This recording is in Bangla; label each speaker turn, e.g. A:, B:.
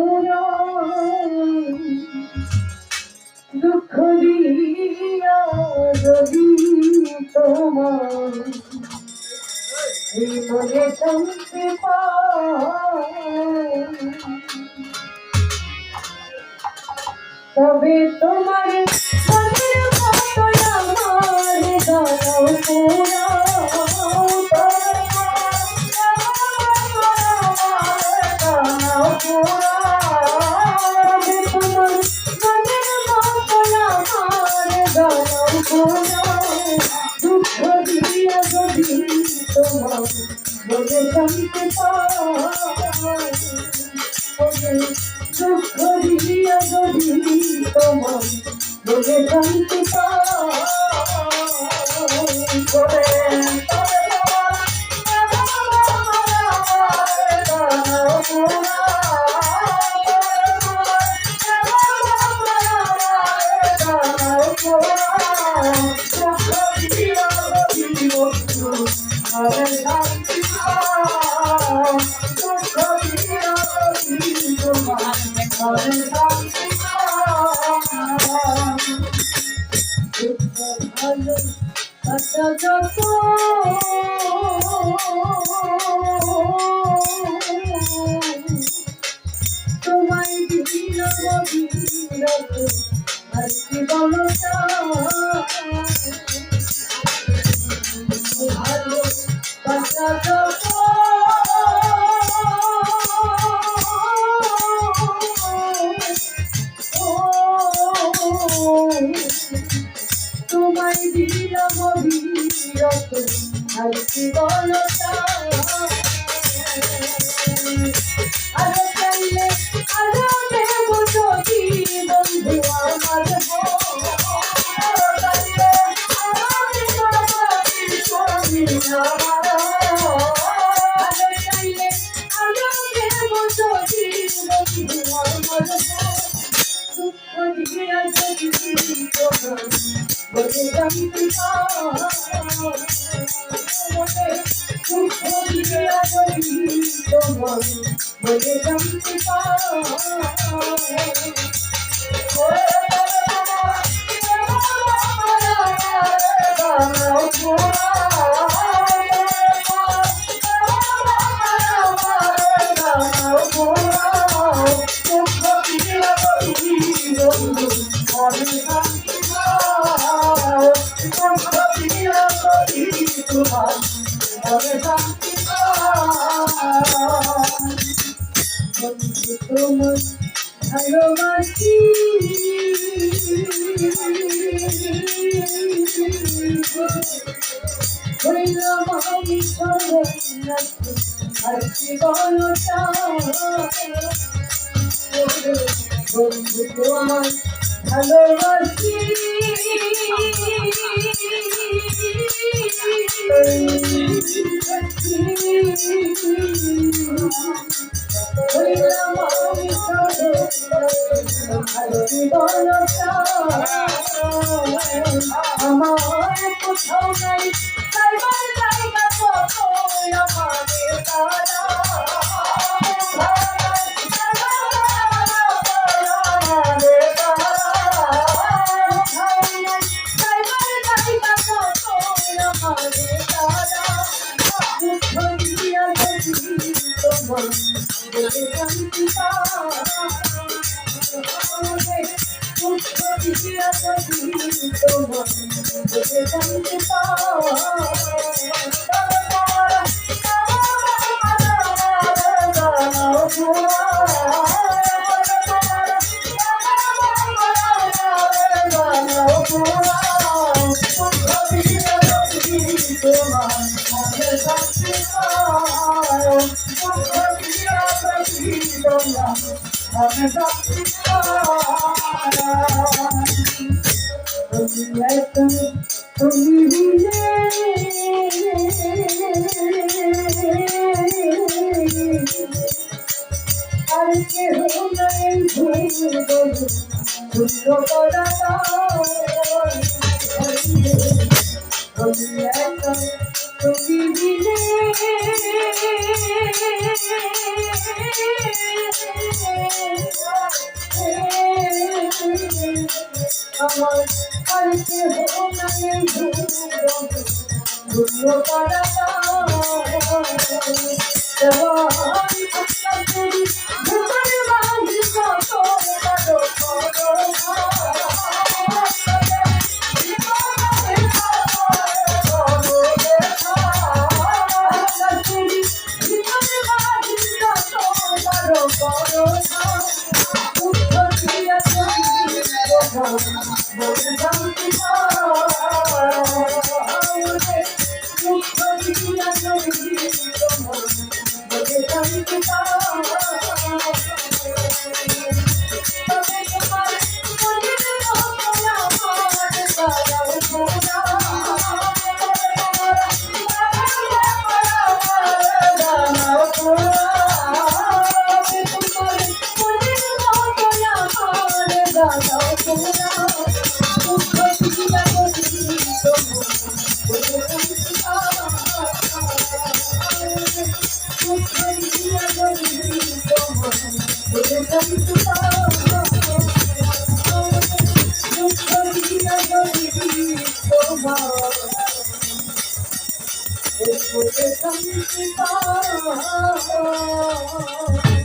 A: পুরা দুঃখ দিয়া যদি তোমার মনে শান্তি পায় তবে তোমার মনের মতো আমার দাও পুরা দুঃখ দিয়া যদি তোমার মনে শান্তি পায় দুঃখ দিয়া যদি তোমার মনে শান্তি ভালো আচ্ছা যত তোমায় দিল বিরত আর কি বলো ভালো আচ্ছা যত তোমায় দিলাম বিরত আর কি বলো আরো চাইলে আরো দেব যদি বন্ধু আমার বলে শান্তি বলে শান্তি তোমার ভালোবাসি হইলাম আমি সর্বনাশ আর কি বলো বন্ধু তোমার ভালোবাসি হইলাম আমি আমার কোথাও নাই সাইবার জায়গা কত আমাদের তারা তুমি দিলে আর কেহ নাই ভুল করা তুমি দিলে আমার আর কেহ নাই ধন্য তারা ভূতরে বাঁধি কত Oh,